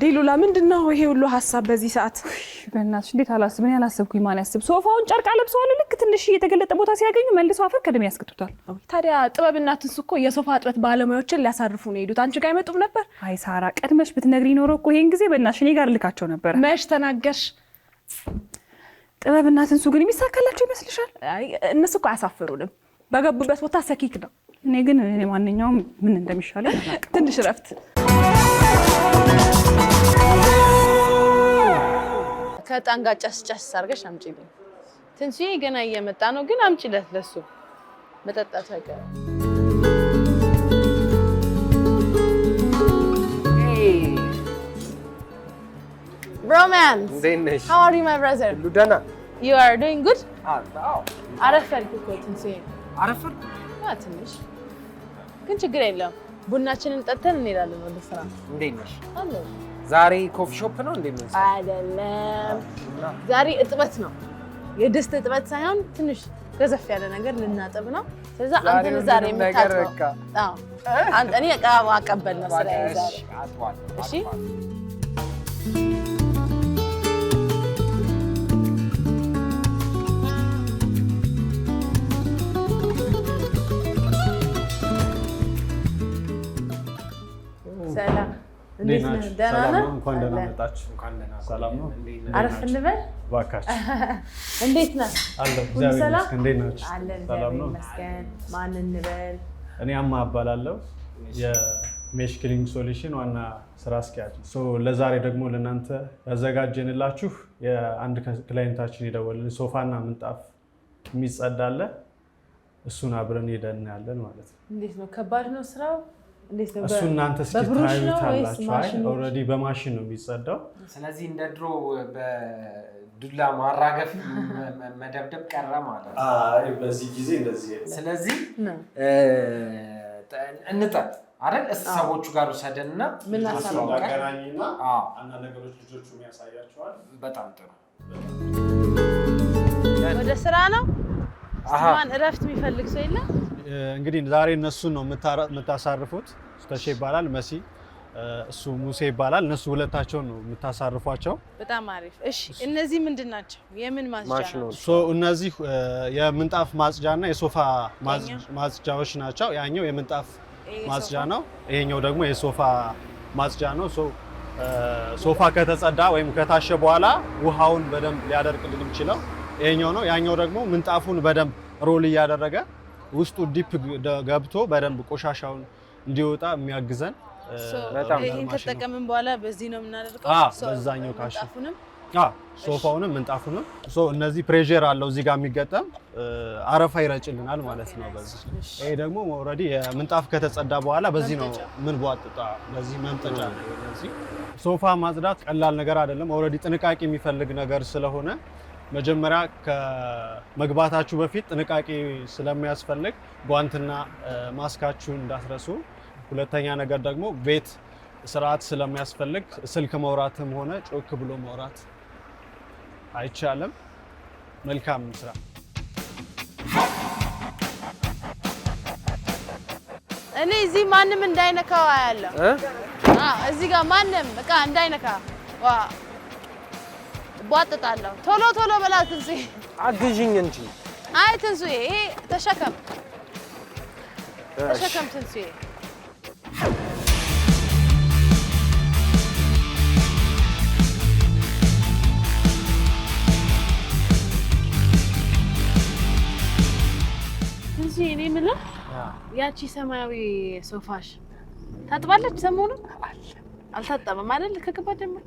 እንዴ ሉላ ምንድነው ይሄ ሁሉ ሐሳብ በዚህ ሰዓት? በእናትሽ እንዴት አላስብኝ ያላሰብኩኝ ማን ያስብ? ሶፋውን ጨርቃ ለብሰዋል ልክ ትንሽ የተገለጠ ቦታ ሲያገኙ መልሰው አፈር ከደም ያስቀጡታል። ታዲያ ጥበብና ትንሱ እኮ የሶፋ እጥበት ባለሙያዎችን ሊያሳርፉ ነው ሄዱት። አንቺ ጋር አይመጡም ነበር? አይ ሳራ ቀድመሽ ብትነግሪ ኖሮ እኮ ይሄን ጊዜ በእናትሽ እኔ ጋር ልካቸው ነበር። መች ተናገርሽ? ጥበብና ትንሱ ግን የሚሳካላቸው ይመስልሻል? አይ እነሱ እኮ አያሳፍሩንም። በገቡበት ቦታ ሰኪክ ነው። እኔ ግን ማንኛውም ምን እንደሚሻለው ትንሽ ረፍት ከጣን ጋር ጨስ አድርገሽ አምጪልኝ። ትንሱዬ ገና እየመጣ ነው ግን አምጪለት ለሱ መጠጣት አይቀርም። Romance. How are you, my brother? Ludana. You are doing good? Oh. አረፈርኩ እኮ ትንሱዬ። አረፈርኩ? ትንሽ ግን ችግር የለም። ቡናችንን ጠጥተን እንሄዳለን ወደ ስራ። እንዴት ነሽ? አለሁ። ዛሬ ኮፊ ሾፕ ነው እንዴ? ምን አይደለም፣ ዛሬ እጥበት ነው። የድስት እጥበት ሳይሆን ትንሽ ገዘፍ ያለ ነገር ልናጥብ ነው። ስለዚህ አንተ ነው ዛሬ የምታጥበው። አዎ አንተ እኔ ዕቃ ማቀበል ነው ስራዬ ዛሬ። እሺ ሰላም እንዴት ነህ? ደህና ነህ? እንኳን ደህና መጣችሁ። እንኳን ደህና ሰላም ነው። አረፍ እንበል እባካችሁ። እንዴት ነህ? አለሁ እግዚአብሔር ይመስገን። እንዴት ናችሁ? ሰላም ነው። ማን እንበል? እኔ አማ እባላለሁ የሜሽ ክሊኒንግ ሶሉሽን ዋና ስራ አስኪያጅ። ለዛሬ ደግሞ ለእናንተ ያዘጋጀንላችሁ የአንድ ክላይንታችን የደወልን ሶፋና ምንጣፍ የሚጸዳለ እሱን አብረን ሄደን ያለን ማለት ነው። እንዴት ነው? ከባድ ነው ስራው? እንዴት ነው? እሱ እናንተ ታዩታላችሁ። አይ ኦልሬዲ በማሽን ነው የሚጸዳው። ስለዚህ እንደ ድሮ በዱላ ማራገፍ መደብደብ ቀረ ማለት ነው። አይ በዚህ ጊዜ እንደዚህ። ስለዚህ እንጠጥ አይደል? ሰዎቹ ጋር ወሰደንና ምን አገናኝና አንድ ነገሮች ልጆቹ የሚያሳያቸዋል። በጣም ጥሩ። ወደ ስራ ነው። ማን እረፍት የሚፈልግ ሰው የለም? እንግዲህ ዛሬ እነሱን ነው የምታሳርፉት። ተሼ ይባላል፣ መሲ እሱ ሙሴ ይባላል። እነሱ ሁለታቸውን ነው የምታሳርፏቸው። በጣም አሪፍ። እሺ እነዚህ ምንድን ናቸው? የምን ማጽጃ ነው? እነዚህ የምንጣፍ ማጽጃና የሶፋ ማጽጃዎች ናቸው። ያኛው የምንጣፍ ማጽጃ ነው፣ ይሄኛው ደግሞ የሶፋ ማጽጃ ነው። ሶፋ ከተጸዳ ወይም ከታሸ በኋላ ውሃውን በደንብ ሊያደርቅልን የሚችለው ይሄኛው ነው። ያኛው ደግሞ ምንጣፉን በደንብ ሮል እያደረገ ውስጡ ዲፕ ገብቶ በደንብ ቆሻሻውን እንዲወጣ የሚያግዘን። ይሄን ተጠቀምን በኋላ በዚህ ነው የምናደርገው። በዛኛው ካሽፉንም ሶፋውንም ምንጣፉንም እነዚህ ፕሬዠር አለው እዚህ ጋር የሚገጠም አረፋ ይረጭልናል ማለት ነው። በዚህ ይሄ ደግሞ ኦልሬዲ የምንጣፍ ከተጸዳ በኋላ በዚህ ነው ምን ቧጥጣ በዚህ መምጠጫ ነው። በዚህ ሶፋ ማጽዳት ቀላል ነገር አይደለም። ኦልሬዲ ጥንቃቄ የሚፈልግ ነገር ስለሆነ መጀመሪያ ከመግባታችሁ በፊት ጥንቃቄ ስለሚያስፈልግ ጓንትና ማስካችሁን እንዳትረሱ። ሁለተኛ ነገር ደግሞ ቤት ስርዓት ስለሚያስፈልግ ስልክ መውራትም ሆነ ጮክ ብሎ መውራት አይቻልም። መልካም ስራ። እኔ እዚህ ማንም እንዳይነካው ያለው እዚህ ጋር ማንም እቃ እንዳይነካ ቧጥጣለሁ። ቶሎ ቶሎ በላ ትንሱዬ፣ አግዥኝ እንጂ። አይ ትንሱዬ፣ ይሄ ተሸከም ትንሱዬ። ትንሱዬ እኔ የምልህ ያቺ ሰማያዊ ሶፋሽ ታጥባለች? ሰሞኑን አልታጠበም አይደል? ከገባ ጀምሮ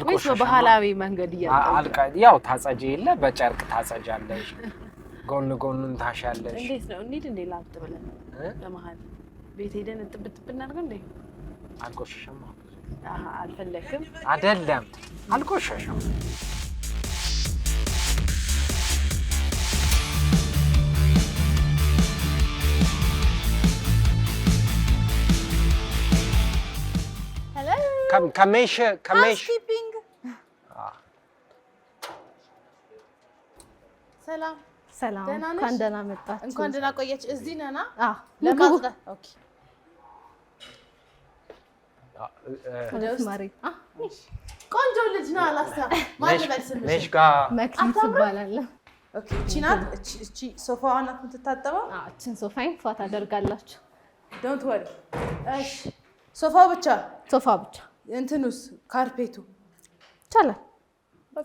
ወይስ በባህላዊ መንገድ ያው ታጸጂ የለ በጨርቅ ታጸጃለሽ፣ ጎን ጎኑን ታሻለሽ። እንዴት ነው? እንሂድ እንዴ ላጥ ብለን በመሀል ቤት ሄደን ጥብጥብ እናድርገው እንዴ? አልቆሸሸም? አልፈለክም? አይደለም አልቆሸሸም። ከሜሽ ሰላም ሰላም፣ እንኳን ደህና መጣችሁ። እንኳን ደህና ቆያችሁ። እዚህ ነና? ለማጽዳት። ኦኬ ቆንጆ ልጅ ነው አላስታ ማን መልስልሽ ነሽ ጋር መክሊት ይባላል። ኦኬ እቺ ናት እቺ ሶፋዋ ናት የምትታጠበው እቺን ሶፋዬን ፏ ታደርጋላችሁ። ዶንት ወሪ እሺ ሶፋው ብቻ እንትኑስ ካርፔቱ ይቻላል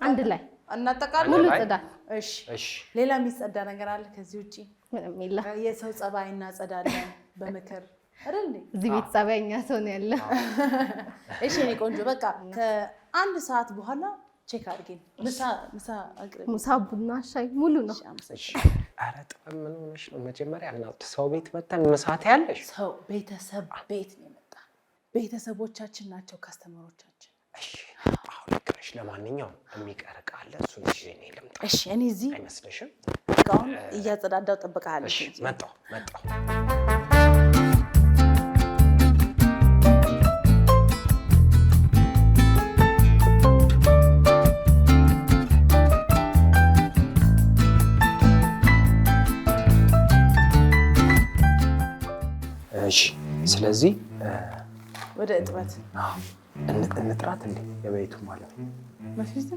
አንድ ላይ እናጠቃለን ሙሉ ጽዳት። እሺ ሌላ የሚጸዳ ነገር አለ ከዚህ ውጪ? ምንም የለም። የሰው ጸባይ እናጸዳለን በምክር አይደል እንዴ? እዚህ ቤት ጸባይኛ ሰው ነው ያለው። እሺ እኔ ቆንጆ በቃ ከአንድ ሰዓት በኋላ ቼክ አድርገኝ። ምሳ አቅርቢ። ምሳ ቡና ሻይ ሙሉ ነው። ኧረ ጥበብ ምን ሆነሽ ነው? መጀመሪያ እናት ሰው ቤት መተን ምሳት ያለሽ ሰው ቤተሰብ ቤት ነው የመጣ ቤተሰቦቻችን ናቸው ካስተመሮቻችን። እሺ አሁን ልክነሽ። ለማንኛውም የሚቀር ቃለ እሱን ይዤ እኔ ልምጣ። እሺ እኔ እዚህ አይመስልሽም? እቃውን እያጸዳዳው ጠብቀሃለሁ። እሺ መጣሁ እሺ ስለዚህ ወደ እጥበት እንጥራት እንዴ የቤቱ ማለት ነው መስጊድ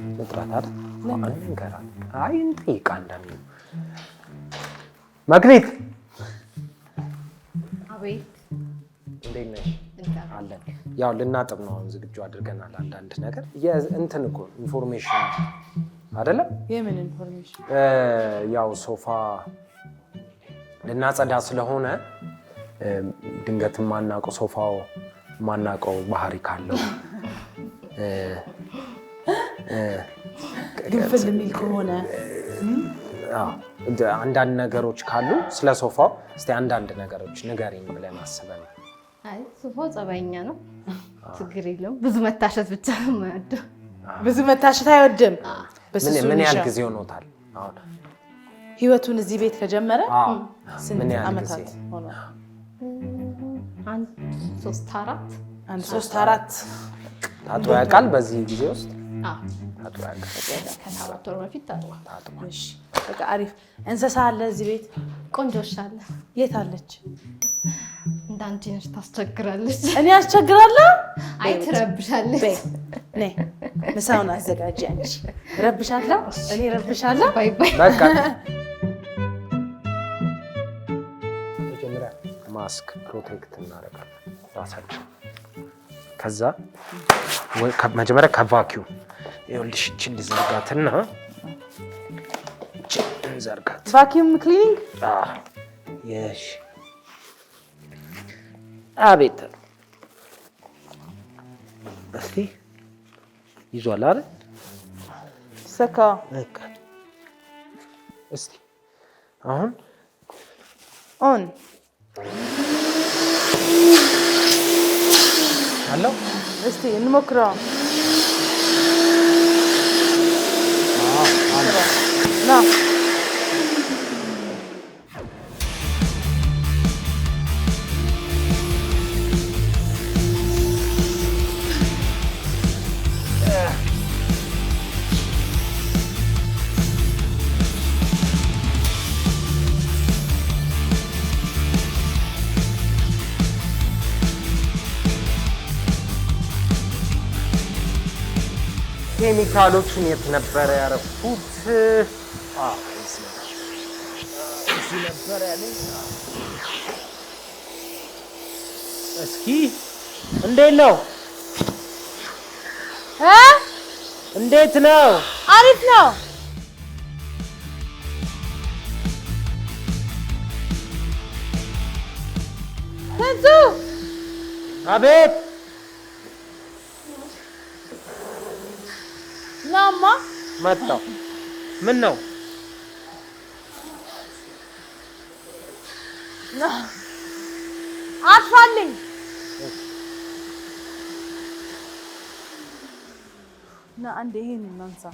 እንጥራት አይደል? ለምን እንገራለን? አይ እንጠይቅ አንዳንዴ። መክሊት አቤት እንዴት ነሽ? አለን። ያው ልናጥብ ነው አሁን ዝግጁ አድርገናል። አንዳንድ ነገር እንትን እኮ ኢንፎርሜሽን አይደለም? የምን ኢንፎርሜሽን? ያው ሶፋ ልናጸዳ ስለሆነ ድንገት ማናውቀው ሶፋው ማናውቀው ባህሪ ካለው ግንፍል የሚል ከሆነ አንዳንድ ነገሮች ካሉ ስለ ሶፋው እስቲ አንዳንድ ነገሮች ንገሪኝ ብለን አስበን። አይ ሶፋው ጸባይኛ ነው፣ ችግር የለውም። ብዙ መታሸት ብቻ ነው የማይወደው። ብዙ መታሸት አይወድም። ምን ያህል ጊዜ ሆኖታል አሁን ህይወቱን እዚህ ቤት ከጀመረ? ምን ያህል አመታት ሆኖ? አንድ 3 4 ታጥቦ ያውቃል በዚህ ጊዜ ውስጥ? ታጥቦ ያውቃል። ከ7 ወር በፊት ታጥቧል። እሺ በቃ አሪፍ። እንስሳ አለ እዚህ ቤት? ቆንጆሽ አለ። የት አለች? እንዳንቺ ነሽ፣ ታስቸግራለች። እኔ አስቸግራለሁ? አይ ትረብሻለች። ነይ ምሳውን አዘጋጂ አንቺ። ረብሻለሁ? እኔ ረብሻለሁ? ባይ ባይ። በቃ መጀመሪያ ማስክ ፕሮቴክት እናደርጋለን ራሳችን። ከዛ መጀመሪያ ከቫኪዩም ይኸውልሽ እችን ልዘርጋትና እችን እንዘርጋት። ቫኪዩም ክሊኒንግ? የሽ አቤት እስቲ ይዟል አይደል? ሰካ በቃ እስቲ አሁን ኦን አለው። እስቲ እንሞክረው። ና ኬሚካሎቹን የት ነበረ ያረፉት? እዚህ ነበር ያለኝ። እስኪ እንዴት ነው? እንዴት ነው? አሪፍ ነው። ከንቱ አቤት ናማ መጣሁ። ምን ነው? አጥፋልኝ። ና አንዴ ይሄን እናንሳ።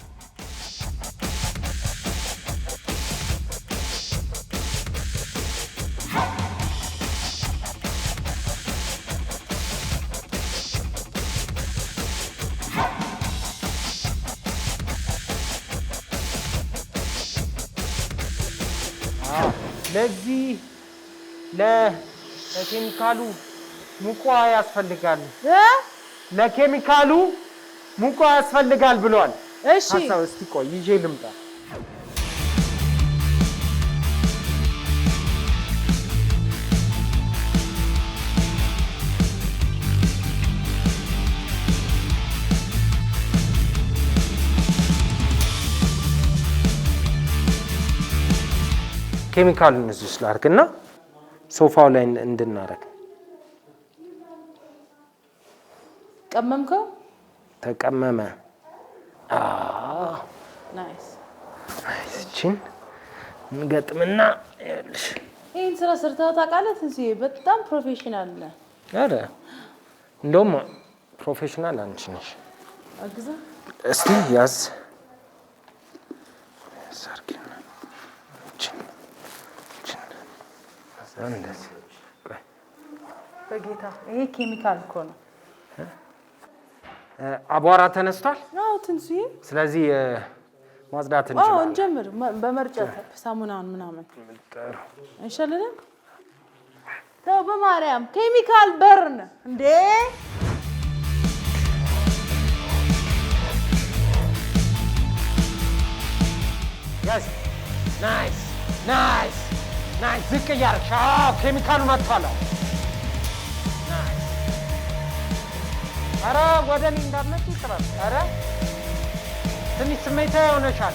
ለዚህ ለኬሚካሉ ሙቋ ያስፈልጋል ለኬሚካሉ ሙቋ ያስፈልጋል ብሏል። እሺ ሀሳብ እስቲ ቆይ ይዤ ልምጣ። ኬሚካሉን እዚህ ስላርክና ሶፋው ላይ እንድናረግ ቀመምከው ተቀመመ። ናይስ እቺን እንገጥምና ይኸውልሽ ይሄን ስራ ሰርተው ታውቃለህ እንዴ? በጣም ፕሮፌሽናል ነህ። አረ እንደውም ፕሮፌሽናል አንቺ ነሽ። አግዛ እስቲ ያዝ ሰርኪና እንደዚህ በጌታ ይሄ ኬሚካል እኮ ነው። አቧራ ተነስቷል። አዎ ትንሽዬ። ስለዚህ ማጽዳት አዎ እንችላለን። እንጀምር። በመርጨት ሳሙናውን ምናምን አይሻልንም? ተው በማርያም ኬሚካል በርን እንዴ! ያስ ናይስ ናይስ ናይስ። ዝቅ እያደረግሽ ኬሚካሉ መጥቷል። ኧረ ወደ እኔ እንዳትመጪ ይጥራል። ኧረ ትንሽ ስሜታዊ ሆነሻል።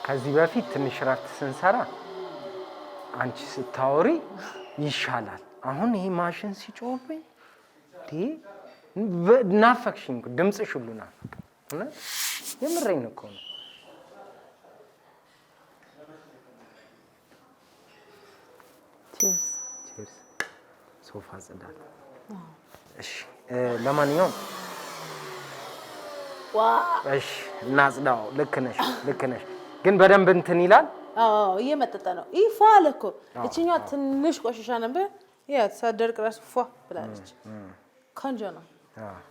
ከዚህ በፊት ትንሽ እረፍት ስንሰራ አንቺ ስታወሪ ይሻላል። አሁን ይሄ ማሽን ሲጮህብኝ ናፈቅሽኝ። ድምፅሽ ሁሉ ናፈቅ። የምሬን እኮ ነው። ቺርስ። ሶፋ ጽዳት። እሺ ለማንኛውም እሺ እናጽዳው። ልክ ነሽ ግን በደንብ እንትን ይላል። አዎ እየመጠጠ ነው። ይፋ አለ እኮ እቺኛዋ ትንሽ ቆሻሻ ነበር። ያ ሳደርቅ ራሱ ፏ ብላለች። ቆንጆ ነው።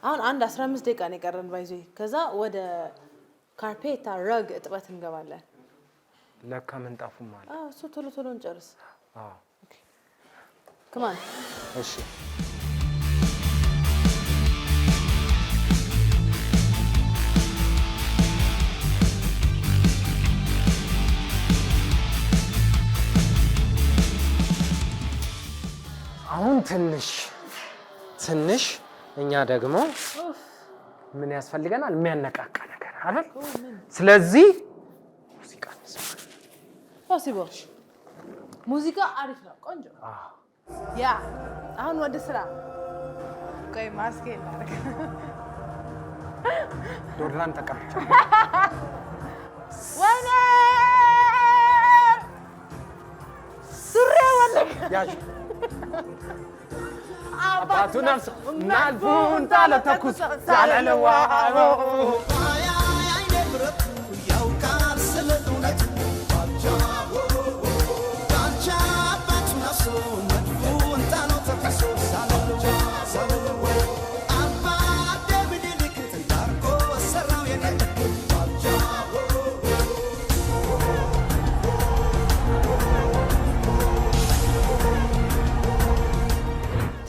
አሁን አንድ 15 ደቂቃ ነው የቀረን ባይዞ። ከዛ ወደ ካርፔታ ረግ እጥበት እንገባለን። ለካ ምንጣፉም ማለት እሱ ቶሎ እንጨርስ። ኦኬ ከማን እሺ አሁን ትንሽ እኛ ደግሞ ምን ያስፈልገናል? የሚያነቃቃ ነገር አይደል? ስለዚህ ሙዚቃ ፖሲብል ሙዚቃ አሪፍ ነው። ቆንጆ ያ አሁን ወደ ስራ ቆይ ማስኬ እናደርግ። ዶርላን ተቀምጫለሁ። ወይኔ ሱሪያ ወለቀ። ያዥ አባቱን ናልፉን ጣለ ተኩስ ሳለለዋሮ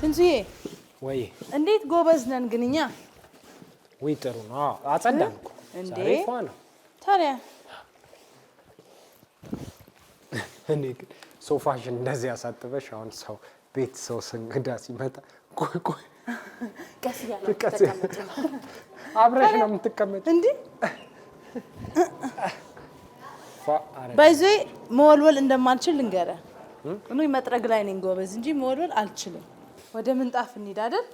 ትንሱዬ ወይ እንዴት ጎበዝ ነን ግን እኛ። ወይ ጥሩ ነው። አጸዳን እኮ እንዴ ነው። ታዲያ እኔ ግን ሶፋሽን እንደዚህ ያሳጥበሽ አሁን ሰው ቤት ሰው እንግዳ ሲመጣ ቆይ ቀስ እያለ ተቀመጥ። አብረሽ ነው የምትቀመጭ እንዴ? ባይዞ መወልወል እንደማልችል ልንገርህ። እኔ መጥረግ ላይ ነኝ ጎበዝ እንጂ መወልወል አልችልም። ወደ ምንጣፍ እንሂድ አይደል?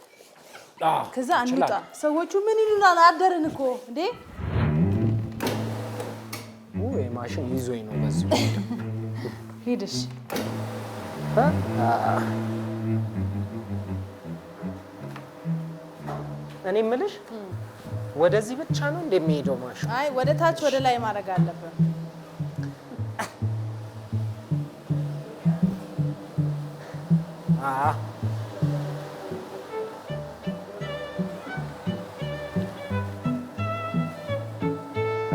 ከዛ እንውጣ። ሰዎቹ ምን ይሉናል? አደርን እኮ እንዴ። ወይ ማሽን ይዞኝ ነው በዚህ ሄድሽ። እኔ የምልሽ ወደዚህ ብቻ ነው እንደሚሄደው ማሽን? አይ ወደ ታች ወደ ላይ ማድረግ አለብን።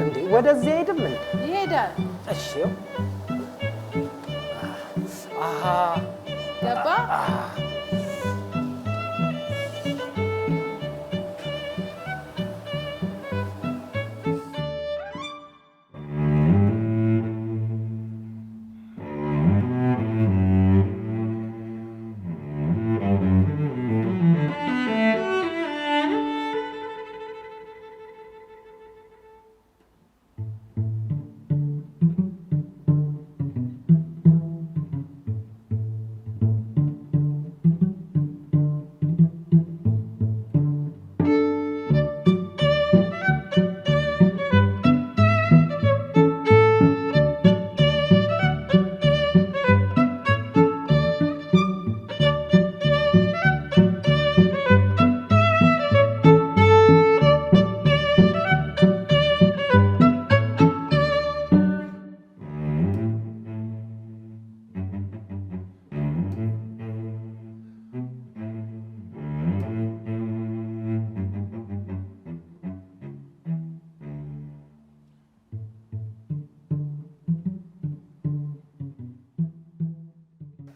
እንዴ ወደዚህ አይሄድም እንዴ? ይሄዳል። እሺ ገባ።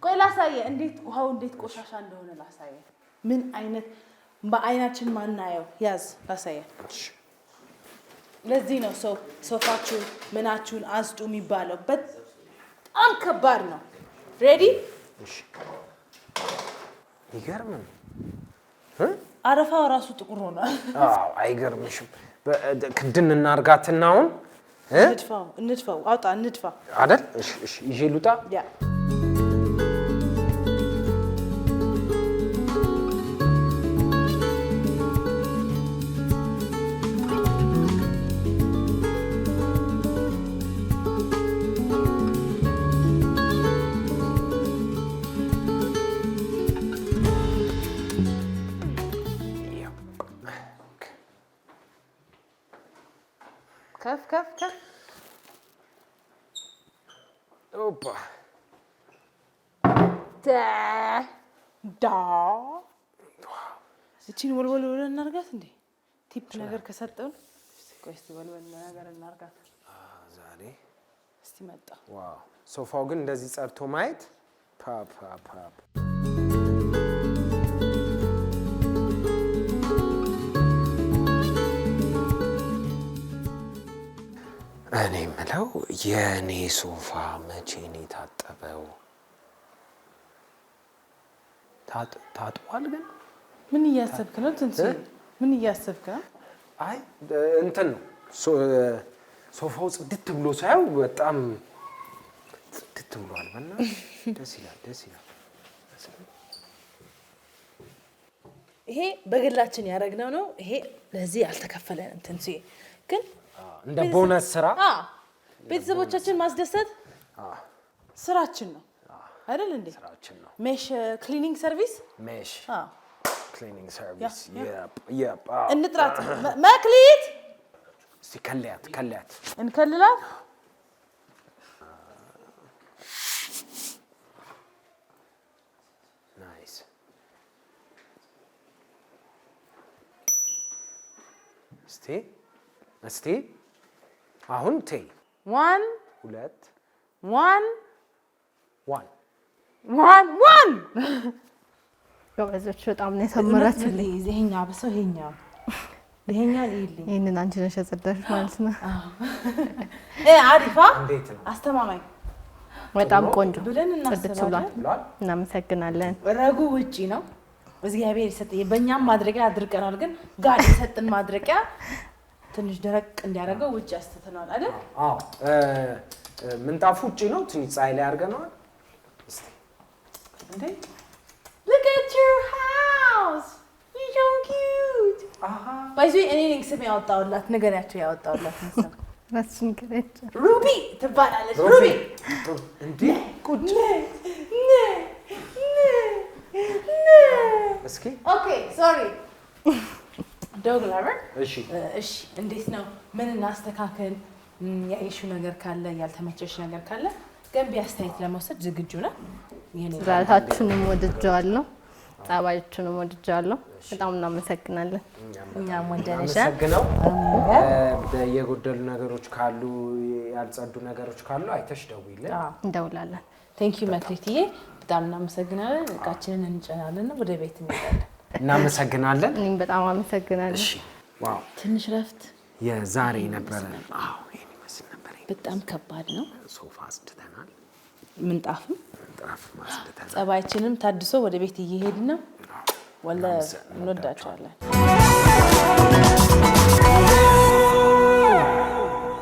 ቆይ ላሳየ፣ እንዴት ውሃው እንዴት ቆሻሻ እንደሆነ ላሳየ። ምን አይነት በአይናችን ማናየው። ያዝ ላሳየ። ለዚህ ነው ሰው ሶፋችሁን ምናችሁን አስጡ የሚባለው። በጣም ከባድ ነው። ሬዲ? እሺ። ይገርም ነው። አረፋው ራሱ ጥቁር ሆኗል። አዎ አይገርምሽም? ክድን እናርጋትና አሁን እንድፋው አውጣ እንድፋ አይደል? እሺ እሺ ይዤ ልውጣ። ያ ከፍ ከፍ ከፍ ኦፓ ዳ እቺን ወልወል ወልወል እናርጋት እንዴ። ቲፕ ነገር ከሰጠው ቆይ እስቲ ወልወል ነገር እናርጋት ዛሬ። እስቲ መጣ። ዋው ሶፋው ግን እንደዚህ ጸድቶ ማየት ፓ ፓ ፓ እኔ የምለው የኔ ሶፋ መቼ ነው የታጠበው? ታጥቧል ግን? ምን እያሰብክ ነው ትንሽ? ምን እያሰብክ ነው? አይ እንትን ነው ሶፋው ጽድት ብሎ ሳይው በጣም ጽድት ብሏል። በእናትሽ ደስ ይላል፣ ደስ ይላል። ይሄ በግላችን ያደረግነው ነው። ይሄ ለዚህ ያልተከፈለን እንትን ግን እንደ ቦነስ ስራ ቤተሰቦቻችን ማስደሰት ስራችን ነው አይደል እንዴ? ስራችን ነው። ሜሽ ክሊኒንግ ሰርቪስ ሜሽ ክሊኒንግ ሰርቪስ የፕ እንጥራት። መክሊት እስቲ ከለያት እንከልላት። ናይስ። እስቲ አሁን ቴ 1 2 1 1 ጎበዞች በጣም ነው የሰመራችሁ። ይሄኛው አብሰው ይሄኛው ይልኝ። ይሄንን አንቺ ነሽ ያጸዳሽው ማለት ነው። አሪፋ እንዴት ነው? አስተማማኝ በጣም ቆንጆ ብለን ጽድት ብሏል። እናመሰግናለን። ረጉ ውጪ ነው እግዚአብሔር ይሰጠኝ። በእኛም ማድረቂያ አድርቀናል፣ ግን ጋር የሰጥን ማድረቂያ ትንሽ ደረቅ እንዲያደርገው ውጪ አስተተናል አይደል? አዎ ምንጣፉ ውጪ ነው። ትንሽ ፀሐይ ላይ አድርገናል። እስቲ እንዴ ልክ at your house. You're so cute. ባይዙ እኔ ነኝ ስም ያወጣውላት ንገሪያቸው ያወጣውላት ስም እሱን ከረጨ ሩቢ ትባላለች። ሩቢ እንዴ ቁጭ እስኪ ኦኬ ሶሪ ዶግ ላቨር። እሺ እሺ እንዴት ነው? ምን እናስተካክል? ያየሽው ነገር ካለ ያልተመቸሽ ነገር ካለ ገንቢ አስተያየት ለመውሰድ ዝግጁ ነን። ራሳችሁንም ወድጀዋለሁ፣ ጸባያችሁንም ወድጀዋለሁ። በጣም እናመሰግናለን። እኛም ወደነሻ አመሰግነው። የጎደሉ ነገሮች ካሉ ያልጸዱ ነገሮች ካሉ አይተሽ ደውይልን። እንደውላለን። ቴንክ ዩ መክሊትዬ፣ በጣም እናመሰግናለን። እቃችንን እንጨናለን፣ ወደ ቤት እንሄዳለን። እናመሰግናለን። እኔም በጣም አመሰግናለሁ። እሺ ዋው ትንሽ ረፍት የዛሬ ነበረ። አዎ ይሄን ይመስል ነበር። በጣም ከባድ ነው። ሶፋ አጽድተናል፣ ምንጣፍም ማጽድተናል። ጸባያችንም ታድሶ ወደ ቤት እየሄድን ነው። ወላሂ እንወዳቸዋለን።